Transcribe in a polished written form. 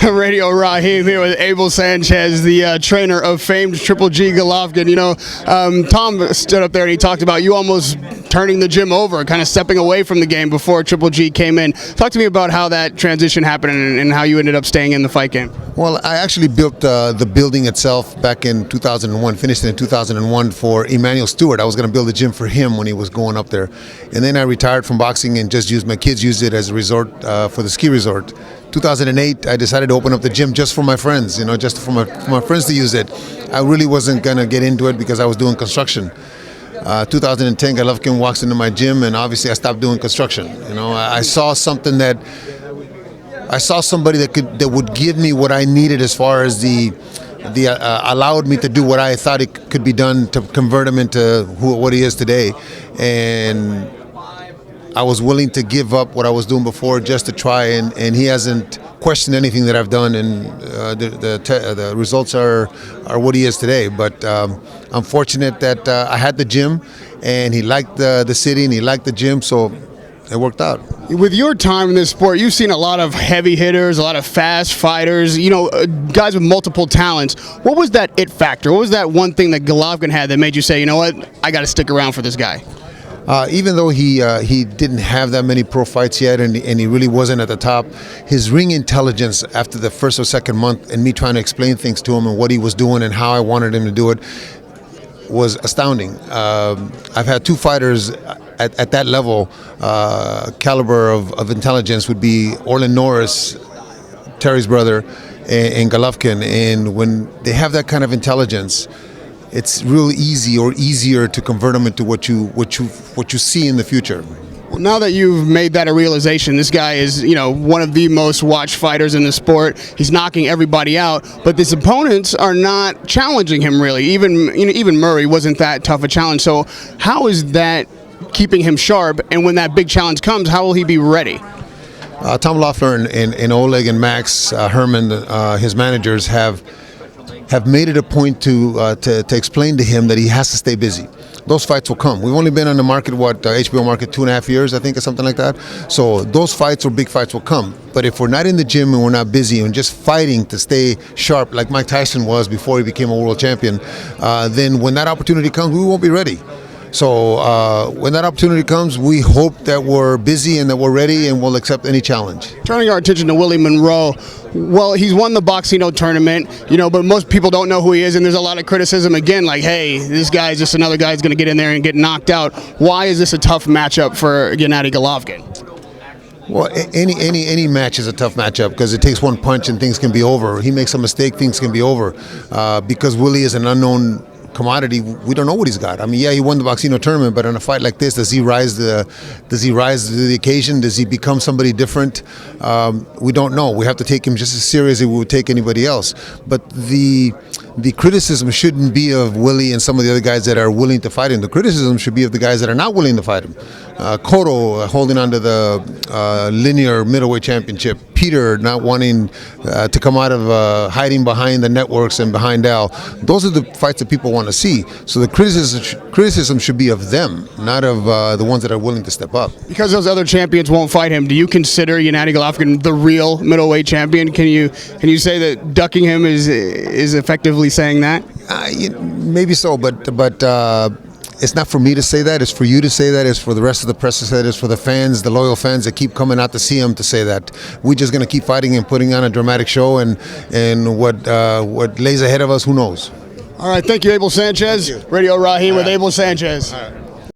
Radio Raheem here with Abel Sanchez, the trainer of famed GGG Golovkin. You know, Tom stood up there and he talked about you almost turning the gym over, kind of stepping away from the game before GGG came in. Talk to me about how that transition happened and how you ended up staying in the fight game. Well, I actually built the building itself back in 2001, finished it in 2001 for Emmanuel Stewart. I was going to build a gym for him when he was going up there. And then I retired from boxing and just used, my kids used it as a resort for the ski resort. 2008, I decided to open up the gym just for my friends, you know, just for my friends to use it. I really wasn't going to get into it because I was doing construction. 2010, Golovkin walks into my gym, and obviously I stopped doing construction. You know, I saw something that, I saw somebody that would give me what I needed as far as allowed me to do what I thought it could be done to convert him into what he is today. And I was willing to give up what I was doing before just to try, and he hasn't questioned anything that I've done, and the results are what he is today. But I'm fortunate that I had the gym, and he liked the city, and he liked the gym, so it worked out. With your time in this sport, you've seen a lot of heavy hitters, a lot of fast fighters, you know, guys with multiple talents. What was that it factor? What was that one thing that Golovkin had that made you say, you know what, I got to stick around for this guy? Even though he didn't have that many pro fights yet, and he really wasn't at the top, his ring intelligence after the first or second month, and me trying to explain things to him and what he was doing and how I wanted him to do it, was astounding. I've had two fighters at that level, caliber of intelligence, would be Orlin Norris, Terry's brother, and Golovkin. And when they have that kind of intelligence, it's real easy, or easier, to convert them into what you see in the future. Well, now that you've made that a realization, this guy is, you know, one of the most watched fighters in the sport. He's knocking everybody out, but his opponents are not challenging him really. Even Murray wasn't that tough a challenge. So how is that keeping him sharp? And when that big challenge comes, how will he be ready? Tom Loeffler and Oleg and Max Herman, his managers, have made it a point to explain to him that he has to stay busy. Those fights will come. We've only been on the market, HBO market, 2.5 years, I think, or something like that. So those fights or big fights will come. But if we're not in the gym and we're not busy and just fighting to stay sharp like Mike Tyson was before he became a world champion, then when that opportunity comes, we won't be ready. So when that opportunity comes, we hope that we're busy and that we're ready and we'll accept any challenge. Turning our attention to Willie Monroe, well, he's won the Boxino tournament, you know, but most people don't know who he is, and there's a lot of criticism again, like, hey, this guy's just another guy who's going to get in there and get knocked out. Why is this a tough matchup for Gennady Golovkin? Well, any match is a tough matchup because it takes one punch and things can be over. He makes a mistake, things can be over. Because Willie is an unknown commodity, we don't know what he's got. I mean, yeah, he won the Boxino tournament, but in a fight like this, does he rise to the occasion? Does he become somebody different? We don't know. We have to take him just as serious as we would take anybody else. But the criticism shouldn't be of Willie and some of the other guys that are willing to fight him. The criticism should be of the guys that are not willing to fight him. Cotto holding on to the linear middleweight championship. Peter not wanting to come out of hiding behind the networks and behind Al. Those are the fights that people want to see. So the criticism should be of them, not of the ones that are willing to step up. Because those other champions won't fight him, do you consider Gennady Golovkin the real middleweight champion? Can you say that ducking him is effectively saying that? Maybe so, but it's not for me to say that. It's for you to say that. It's for the rest of the press to say that. It's for the fans, the loyal fans that keep coming out to see him, to say that. We're just going to keep fighting and putting on a dramatic show, and what lays ahead of us, who knows? All right, thank you, Abel Sanchez. Thank you. Radio Raheem with Abel Sanchez.